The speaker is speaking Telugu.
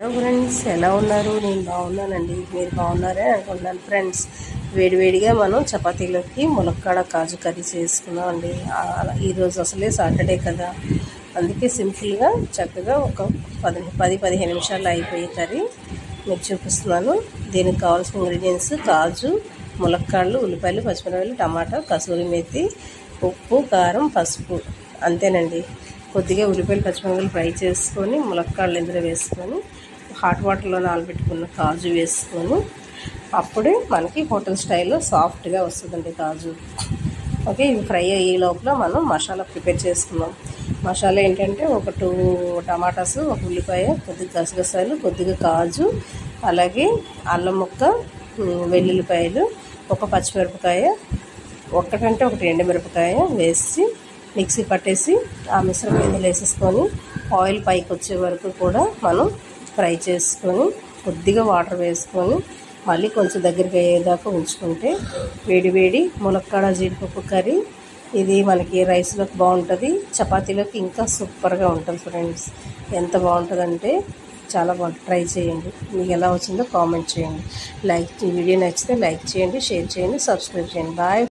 హలో ఫ్రెండ్స్, ఎలా ఉన్నారు? నేను బాగున్నానండి. మీరు బాగున్నారే అనుకుంటున్నాను. ఫ్రెండ్స్, వేడివేడిగా మనం చపాతీలోకి ములక్కాడ కాజు కర్రీ చేసుకున్నాం అండి. ఈరోజు అసలే సాటర్డే కదా, అందుకే సింపుల్గా చక్కగా ఒక 10-15 నిమిషాల్లో అయిపోయే కర్రీ మీకు చూపిస్తున్నాను. దీనికి కావాల్సిన ఇంగ్రీడియంట్స్: కాజు, ములక్కాడలు, ఉల్లిపాయలు, పచ్చిమిరపకాయలు, టమాటా, కసూరి మేతి, ఉప్పు, కారం, పసుపు. అంతేనండి. కొద్దిగా ఉల్లిపాయలు, పచ్చిమిరపకాయలు ఫ్రై చేసుకొని ములక్కాడలు ఇందులో వేసుకొని హాట్ వాటర్లో నానబెట్టుకున్న కాజు వేసుకొని అప్పుడే మనకి హోటల్ స్టైల్లో సాఫ్ట్గా వస్తుందండి కాజు. ఓకే, ఇవి ఫ్రై అయ్యే లోపల మనం మసాలా ప్రిపేర్ చేసుకున్నాం. మసాలా ఏంటంటే ఒక 2 టమాటాసు, ఒక ఉల్లిపాయ, కొద్దిగా గసగసాలు, కొద్దిగా కాజు, అలాగే అల్లం ముక్క, వెల్లుల్లిపాయలు, ఒక పచ్చిమిరపకాయ, ఒకటంటే ఒకటి ఎండుమిరపకాయ వేసి మిక్సీ పట్టేసి ఆ మిశ్రమం ఇందులో వేసేసుకొని ఆయిల్ పైకి వచ్చే వరకు కూడా మనం ఫ్రై చేసుకొని కొద్దిగా వాటర్ వేసుకొని మళ్ళీ కొంచెం దగ్గరికి అయ్యేదాకా ఉంచుకుంటే వేడి ములక్కాడ జీడిపప్పు కర్రీ ఇది మనకి రైస్లోకి బాగుంటుంది, చపాతీలోకి ఇంకా సూపర్గా ఉంటుంది. ఫ్రెండ్స్, ఎంత బాగుంటుందంటే చాలా బాగుంటుంది. ట్రై చేయండి. మీకు ఎలా వచ్చిందో కామెంట్ చేయండి. ఈ వీడియో నచ్చితే లైక్ చేయండి, షేర్ చేయండి, సబ్స్క్రైబ్ చేయండి. బాయ్.